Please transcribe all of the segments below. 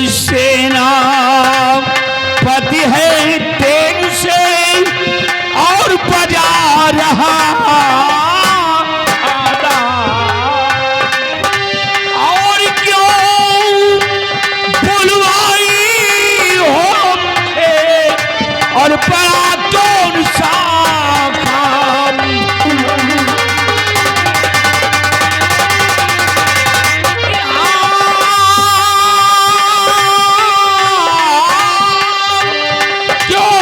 सेनापति है तेज से और बजा रहा और क्यों बुलवाई हो और बड़ा कौन सा काम क्यों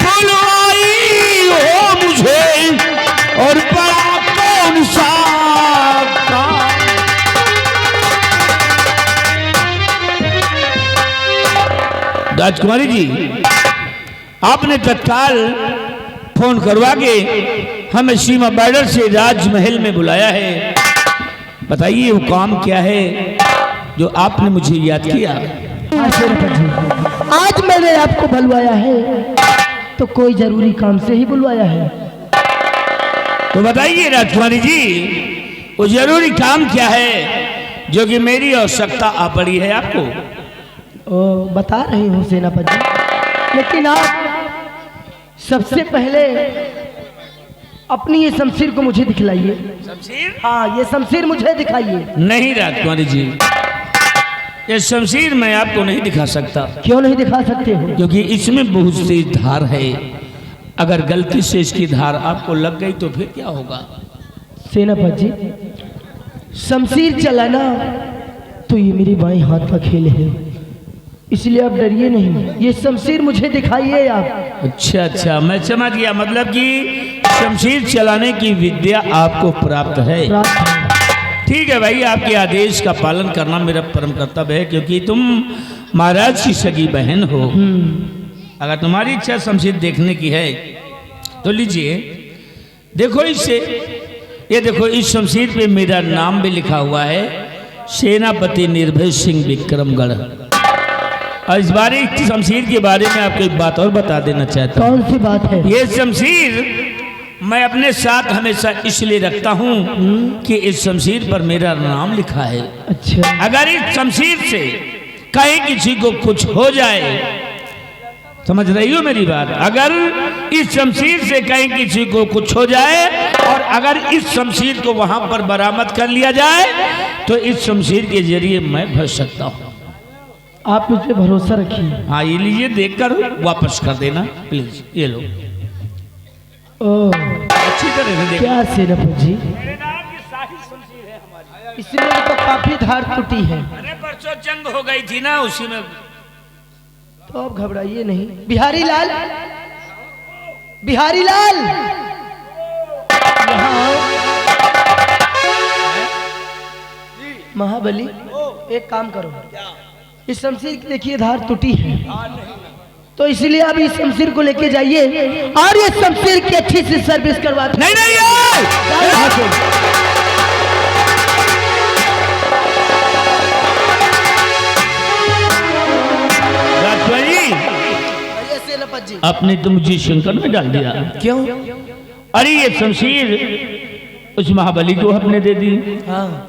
बुलवाई हो मुझे और बड़ा कौन सा काम राजकुमारी जी आपने तत्काल फोन करवा के हमें सीमा बॉर्डर से राजमहल में बुलाया है। बताइए वो काम क्या है जो आपने मुझे याद किया? आज मैंने आपको बुलवाया है तो कोई जरूरी काम से ही बुलवाया है। तो बताइए राजकुमारी जी वो जरूरी काम क्या है जो कि मेरी आवश्यकता आ पड़ी है आपको? ओ, बता रही हूँ सेनापति, लेकिन आप सबसे पहले अपनी ये शमशीर को मुझे दिखलाइए। शमशीर? हाँ, ये शमशीर मुझे दिखाइए। नहीं राजकुमारी जी ये शमशीर मैं आपको नहीं दिखा सकता। क्यों नहीं दिखा सकते हो? क्योंकि इसमें बहुत सी धार है, अगर गलती से इसकी धार आपको लग गई तो फिर क्या होगा? सेनापति जी शमशीर चलाना तो ये मेरी बाएं हाथ का खेल है, इसलिए आप डरिए नहीं। ये शमशीर मुझे दिखाइए आप। अच्छा अच्छा मैं समझ गया, मतलब कि शमशीर चलाने की विद्या आपको प्राप्त है। ठीक है भाई, आपके आदेश का पालन करना मेरा परम कर्तव्य है, क्योंकि तुम महाराज की सगी बहन हो। अगर तुम्हारी इच्छा शमशीर देखने की है तो लीजिए, देखो इससे, ये देखो इस शमशीर पे मेरा नाम भी लिखा हुआ है, सेनापति निर्भय सिंह विक्रमगढ़। और इस बारे शमशीर के बारे में आपको एक बात और बता देना चाहता हूँ। कौन सी बात है? ये शमशीर मैं अपने साथ हमेशा इसलिए रखता हूँ कि इस शमशीर पर मेरा नाम लिखा है। अच्छा, अगर इस शमशीर से कहीं किसी को कुछ हो जाए, समझ रही हो मेरी बात? अगर इस शमशीर से कहीं किसी को कुछ हो जाए और अगर इस शमशीर को वहां पर बरामद कर लिया जाए तो इस शमशीर के जरिए मैं बच सकता हूँ। आप मुझ पे भरोसा रखिए। हाँ ये लीजिए, देखकर वापस कर देना प्लीज। ये लो, अच्छी तरह से देखो। क्या सेनापति जी, मेरे नाम की शाही शमशीर है हमारी। इसमें तो काफी धार टूटी है। अरे परसों जंग हो गई थी ना, उसी में। तो आप घबराइए नहीं। बिहारी लाल, बिहारी लाल, यहाँ आओ। महाबली एक काम करो, इस शमशीर की देखिए धार टूटी है, तो इसलिए आप इस शमशीर को लेके जाइए और ये शमशीर की अच्छी से सर्विस करवा। नहीं नहीं जी, आपने तो मुझे शंकर में डाल दिया। क्यों? अरे ये शमशीर उस महाबली को आपने दे दी। हाँ,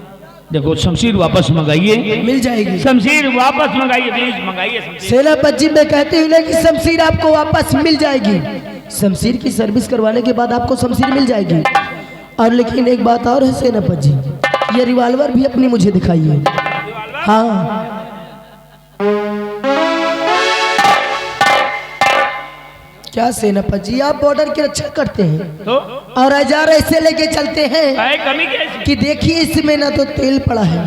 देखो शमशीर वापस मंगाइए। मिल जाएगी शमशीर वापस मंगाइए, प्लीज मंगाइए शमशीर। सेनापति जी मैं कहती हूँ ना कि शमशीर आपको वापस मिल जाएगी। शमशीर की सर्विस करवाने के बाद आपको शमशीर मिल जाएगी। और लेकिन एक बात और है सेनापति जी, ये रिवॉल्वर भी अपनी मुझे दिखाइए। हाँ, क्या सेनापति जी आप बॉर्डर की रक्षा करते हैं तो और औजार ऐसे लेके चलते हैं कमी क्या है? कि देखिए इसमें ना तो तेल पड़ा है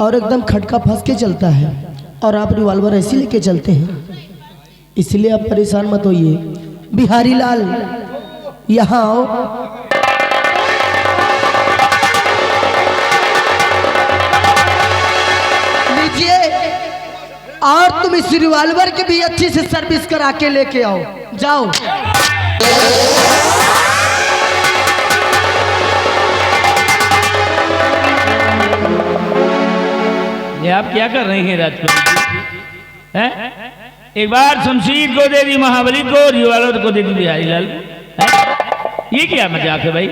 और एकदम खटका फंस के चलता है, और आप रिवॉल्वर ऐसे लेके चलते हैं, इसलिए आप परेशान मत होइए। बिहारी लाल यहाँ आओ। लीजिए, और तुम इस रिवॉल्वर की भी अच्छी से सर्विस करा के लेके आओ। जाओ। ये आप क्या कर रहे हैं राजकुमार जी? हैं? एक बार शमशीर को दे दी महाबली को, रिवॉल्वर को दे दी बिहारी लाल। ये क्या मजाक है भाई?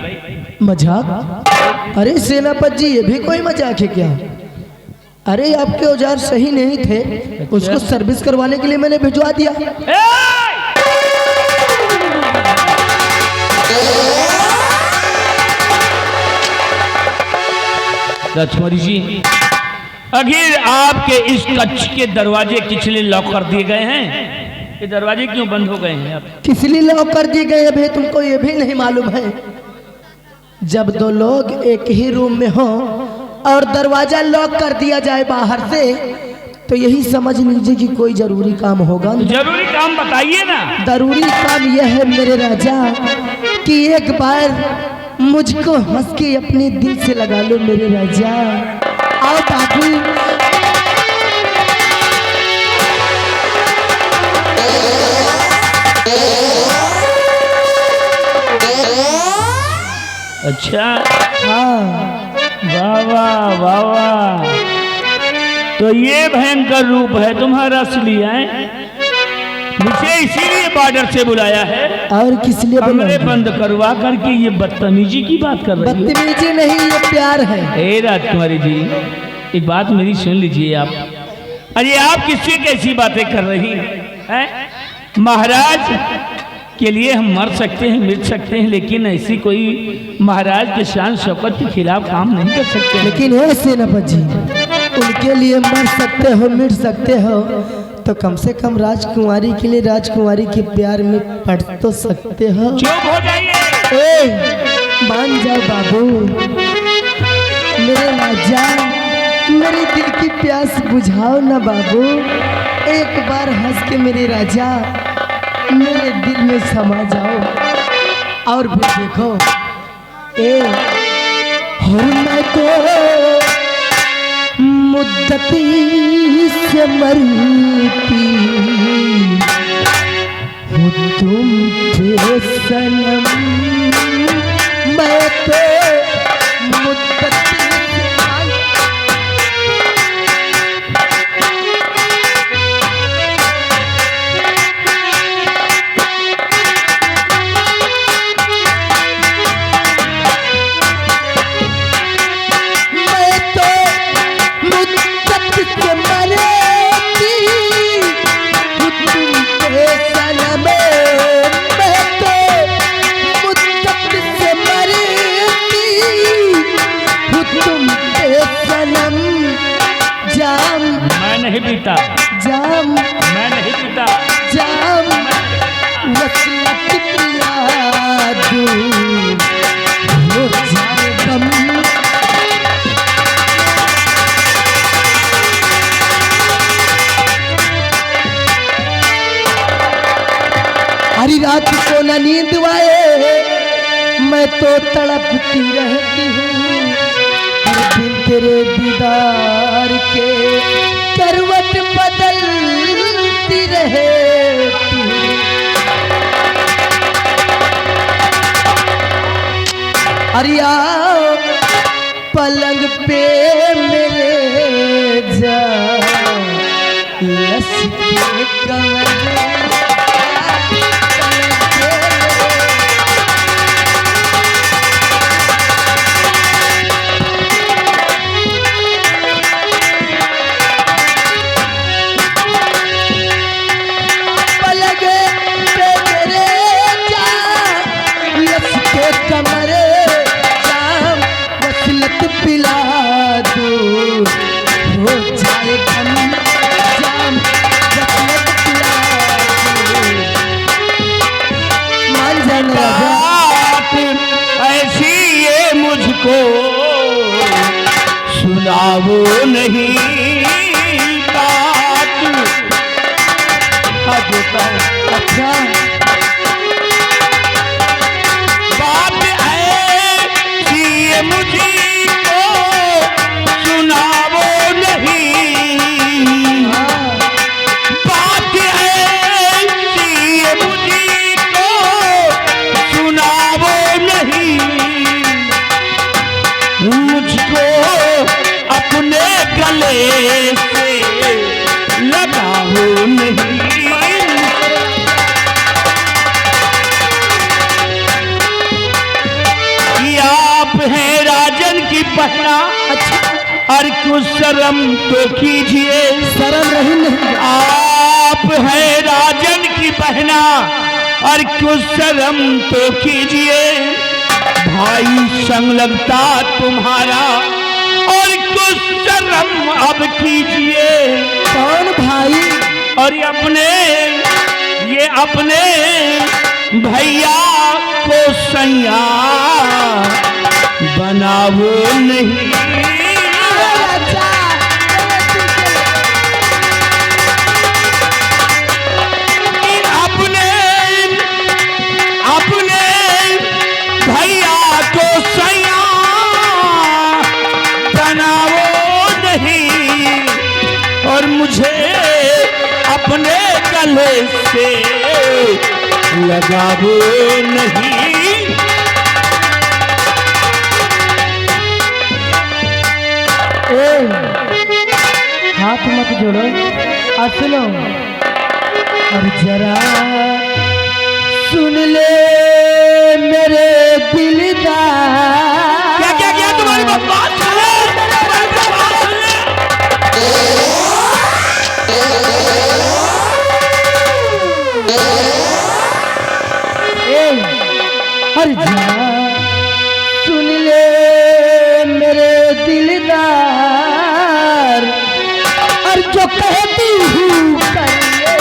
मजाक? अरे सेनापति जी ये भी कोई मजाक है क्या? अरे आपके औजार सही नहीं थे, उसको सर्विस करवाने के लिए मैंने भिजवा दिया। राजकुमारी जी, आखिर आपके इस कक्ष के दरवाजे किस लिए लॉक कर दिए गए हैं? ये दरवाजे क्यों बंद हो गए हैं? आप किस लिए लॉक कर दिए गए अभी तुमको ये भी नहीं मालूम है? जब दो लोग एक ही रूम में हो और दरवाजा लॉक कर दिया जाए बाहर से, तो यही समझ लीजिए कि कोई जरूरी काम होगा। तो जरूरी काम बताइए ना। जरूरी काम यह है मेरे राजा कि एक बार मुझको हंस के अपने दिल से लगा लो मेरे राजा। आओ बाबू। अच्छा, हाँ, वाह वाह वाह वाह, तो ये भयंकर रूप है तुम्हारा असली है? मुझे इसीलिए बॉर्डर से बुलाया है और किस लिए कमरे बंद करवा करके ये बदतमीजी की बात कर रही है? बदतमीजी नहीं, ये प्यार है। ए राजकुमारी जी, एक बात मेरी सुन लीजिए आप। अरे आप किससे कैसी बातें कर रही हैं? महाराज के लिए हम मर सकते हैं, मिट सकते हैं, लेकिन ऐसी कोई महाराज के शान शौकत के खिलाफ काम नहीं कर सकते। लेकिन है सेनापति जी, उनके लिए मर सकते हो, मिट सकते हो, तो कम से कम राजकुमारी के लिए राजकुमारी के प्यार में पड़ तो सकते हो। चुप हो जाइए। ए, मान जाओ बाबू, मेरे राजा, मेरे दिल की प्यास बुझाओ ना बाबू। एक बार हंस के मेरे राजा मेरे दिल में समा जाओ। और भी देखो, ए हो मैं तो मुद्दती से मरती हो तुम पे सनम, मैं तो मुद्दती नहीं पीता जाम, मैं नहीं पीता जाम, वसलत पिला दूं हो जाए गम। हरी रात को न नींद आए, मैं तो तड़पती रहती हूँ हर दिन तेरे दीदार के करवट बदलती रहती हूँ। अरिया पलंग पे मेरे जा लसके कमर पिला दो हो जाए गम, जाम वसलत पिला दो। मान जाना बात ऐसी ये मुझको सुनाओ नहीं, बात अच्छा बात ऐसी ये मुझे से लगाओ नहीं। आप हैं राजन की पहना, और कुछ शर्म तो कीजिए, शर्म रही नहीं। आप है राजन की बहना और कुछ शर्म तो कीजिए, भाई संग लगता तुम्हारा और कुछ शर्म अब कीजिए। कौन भाई? और ये अपने भैया को सैया बनाओ नहीं। अपने भैया को सैया बनाओ नहीं और मुझे अपने गले से लगाओ नहीं। हाथ मत जोड़ो, सुनो और जरा सुन ले मेरे दिलदार। क्या क्या क्या तुम्हारी बात सुन ले। और जरा सुन ले मेरे दिलदार, और जो कहती हूँ कर ले।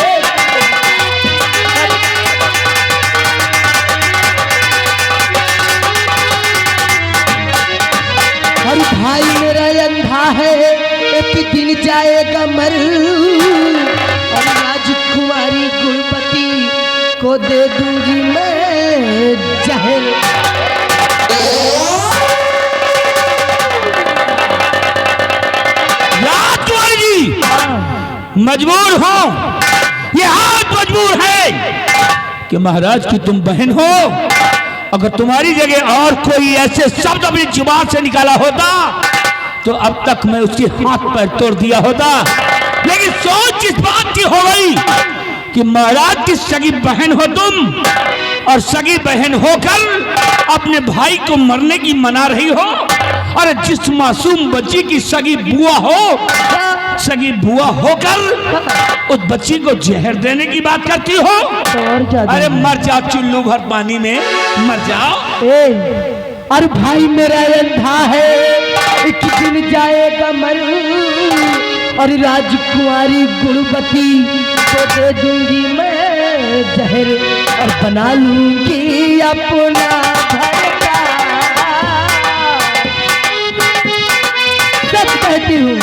और भाई मेरा अंधा है, एक दिन जाएगा मर, और राजकुमारी गुणपति को दे दूंगी मैं जहर। राजकुमारी जी मजबूर हो, ये हाथ मजबूर है कि महाराज की तुम बहन हो। अगर तुम्हारी जगह और कोई ऐसे शब्द अपनी जुबान से निकाला होता तो अब तक मैं उसके हाथ पैर तोड़ दिया होता। लेकिन सोच इस बात की हो गई कि महाराज की सगी बहन हो तुम, और सगी बहन होकर अपने भाई को मरने की मना रही हो। और जिस मासूम बच्ची की सगी बुआ हो, सगी बुआ होकर उस बच्ची को जहर देने की बात करती हो। तो और क्या? अरे मर जाओ चुल्लू भर पानी में, मर जाओ। अरे भाई मेरा अंधा है, एक दिन जाएगा मर, और राजकुमारी गुणवती को दे दूंगी मैं जहर, और बना लूंगी अपना घर का। सच कहती हूँ,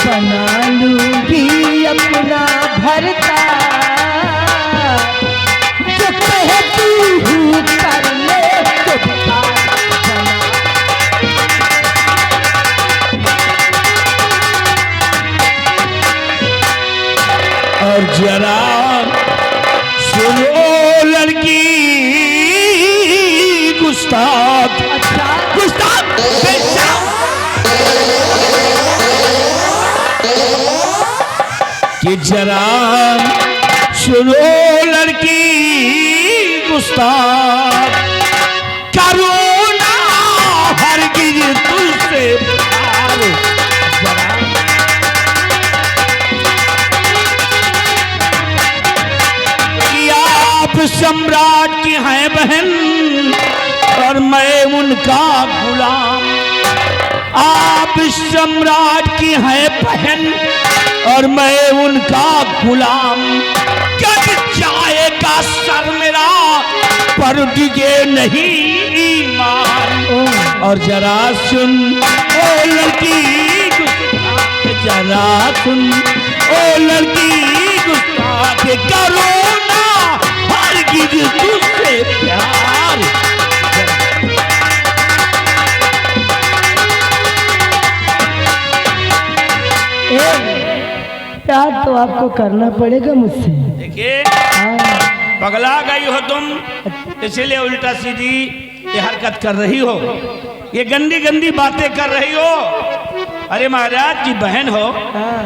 बना लूंगी अपना घर का, जो कहती हूँ कर ले तो बता। और जरा सुनो लड़की गुस्ताख, गुस्ताख कि जरा सुनो लड़की गुस्ताख, करो ना हरगिज तुझसे प्यार। आप सम्राट की हैं बहन और मैं उनका गुलाम। आप सम्राट की हैं बहन और मैं उनका गुलाम। कट जाएगा सर मेरा पर डिगे नहीं ईमान। और जरा सुन ओ लड़की गुस्ताख, जरा सुन ओ लड़की गुस्ताख, करो ना हरगिज तुझसे प्यार। प्यार तो आपको करना पड़ेगा मुझसे। देखिए पगला गई हो तुम, इसीलिए उल्टा सीधी ये हरकत कर रही हो, ये गंदी गंदी बातें कर रही हो। अरे महाराज की बहन हो,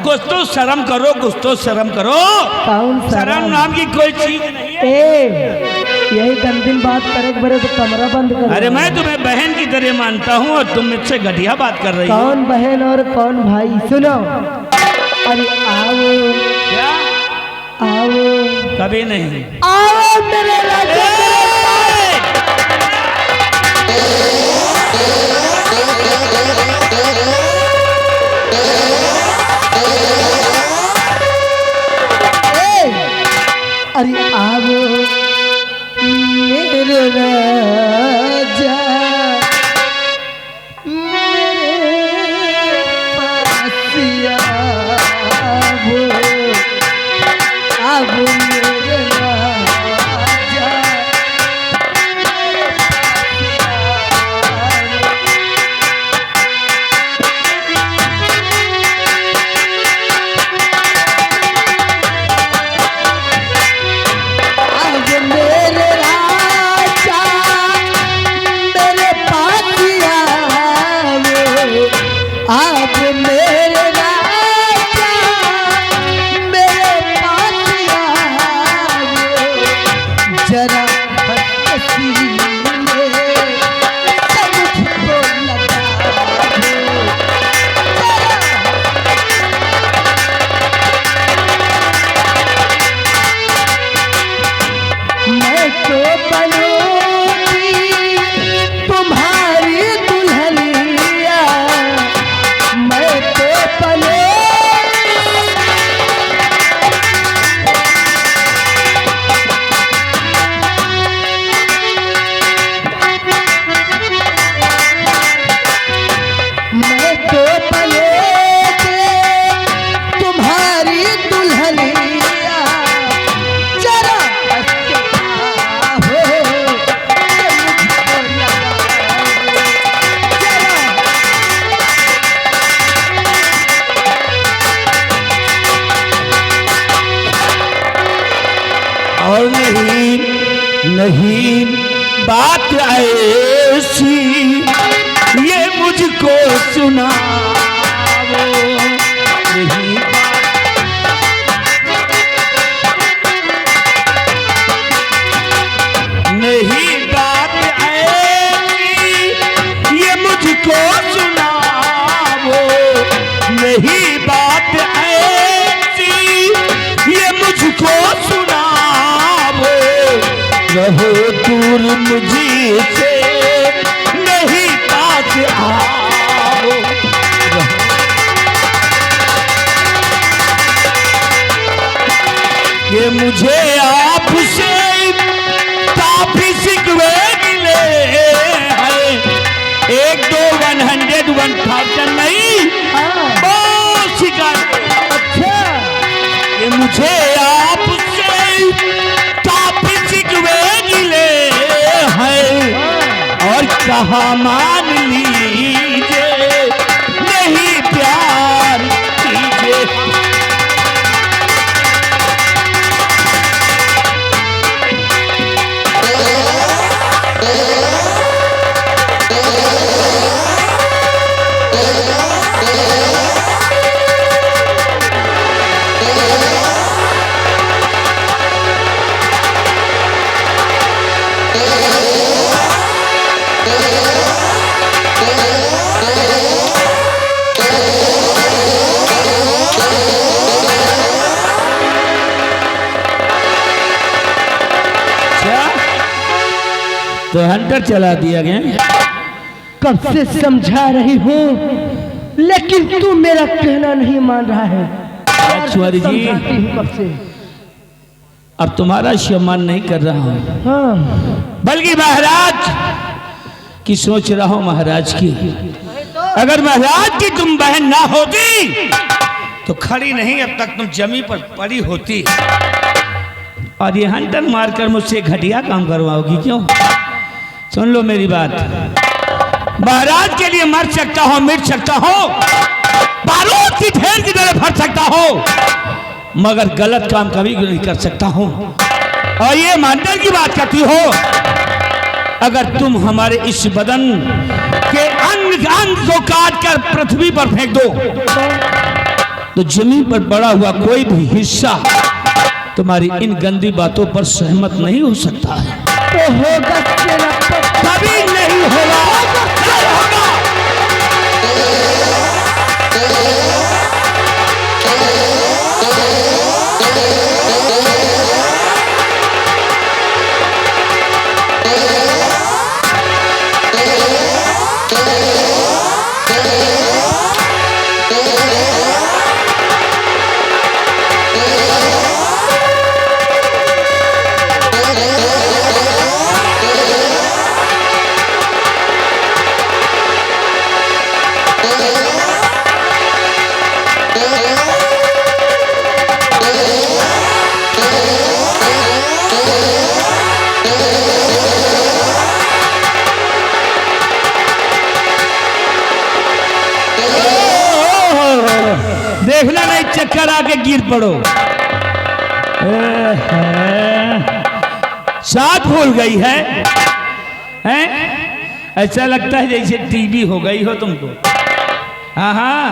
कुछ तो शर्म करो, कुछ तो शर्म करो। कौन शर्म नाम की कोई चीज नहीं है। यही गंदिन बात करे बड़े तो कमरा बंद कर। अरे मैं तुम्हें बहन की तरह मानता हूँ और तुम मुझसे घटिया बात कर रही हो। कौन बहन और कौन भाई? सुनो, अरे आओ क्या? आओ, कभी नहीं। आओ मेरे राजा। अरे आओ मेरे राजा, मेरे पास आओ मेरे राजा। और नहीं बात ऐसी ये मुझको सुनाओ। नहीं बात ऐसी ये मुझको सुनाओ। नहीं बात ऐसी ये मुझको सुनाओ। रहो दूर मुझसे नहीं पास आओ। ये मुझे आपसे काफी शिकवे मिले हैं। 1 2 100 1000 नहीं, बहुत शिकायत। अच्छा, ये मुझे आपसे काफी शिकवे मिले हैं और कहा मान लीजिए नहीं प्यार कीजिए। तो हंटर चला दिया गया। कब से समझा रही हूँ लेकिन तू मेरा कहना नहीं मान रहा है। चुहारी जी, समझाती हूँ कब से। अब तुम्हारा सम्मान नहीं कर रहा हूँ, हाँ, बल्कि महाराज की सोच रहा हूँ। महाराज की, अगर महाराज की तुम बहन ना होती तो खड़ी नहीं, अब तक तुम जमी पर पड़ी होती। और ये हंटर मारकर मुझसे घटिया काम करवाओगी क्यों? सुन लो मेरी बात, महाराज के लिए मर सकता हो, मिट सकता हो, बारूद की ढेर की तरह फट सकता हो, मगर गलत काम कभी नहीं कर सकता हूं। और ये मानने की बात करती हो, अगर तुम हमारे इस बदन के अंग अंग को काट कर पृथ्वी पर फेंक दो तो जमीन पर पड़ा हुआ कोई भी हिस्सा तुम्हारी इन गंदी बातों पर सहमत नहीं हो सकता है। तो होगा सेनापति। कभी नहीं होगा, नहीं होगा। देखना नहीं चक्कर आके गिर पड़ो। साथ भूल गई है, हैं? ऐसा लगता है जैसे टीबी हो गई हो तुमको। हाँ हाँ,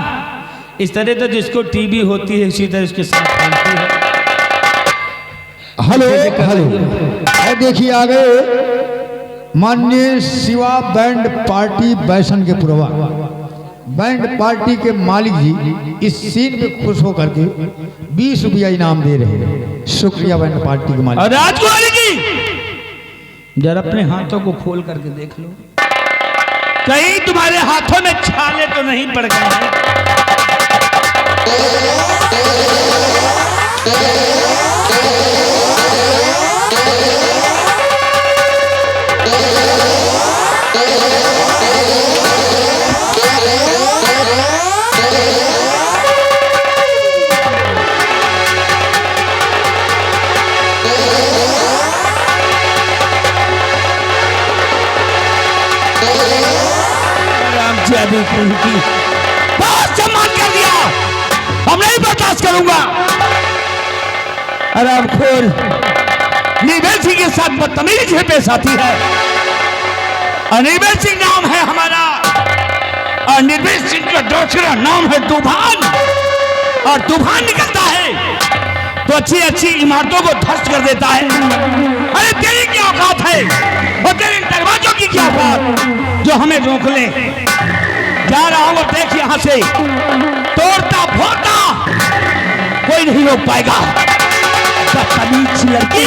इस तरह तो जिसको टीबी होती है उसी तरह उसके साथ फैलती है। हेलो हेलो, देखिए आ गए माननीय शिवा बैंड पार्टी बैसन के पुरवा। बैंड पार्टी के मालिक जी इस सीन पे खुश होकर के 20 रुपया इनाम दे रहे हैं। शुक्रिया बैंड पार्टी के मालिक। और राजकुमारी जी जरा अपने हाथों को खोल करके देख लो, कहीं तुम्हारे हाथों में छाले तो नहीं पड़ गए हैं? बहुत सम्मान कर दिया, हम नहीं बर्दाश्त करूंगा। आराम खोर निर्भय सिंह के साथ बदतमीजी से पेश आती है। निर्भय सिंह नाम है हमारा, और निर्भय सिंह का दूसरा नाम है तूफान। और तूफान निकलता है तो अच्छी अच्छी इमारतों को ध्वस्त कर देता है। अरे तेरी क्या औकात है, और तेरे दरवाजों की क्या औकात जो हमें रोक ले। जा रहा हूं, देख यहां से तोड़ता फोड़ता कोई नहीं रोक पाएगा। बदतमीज लड़की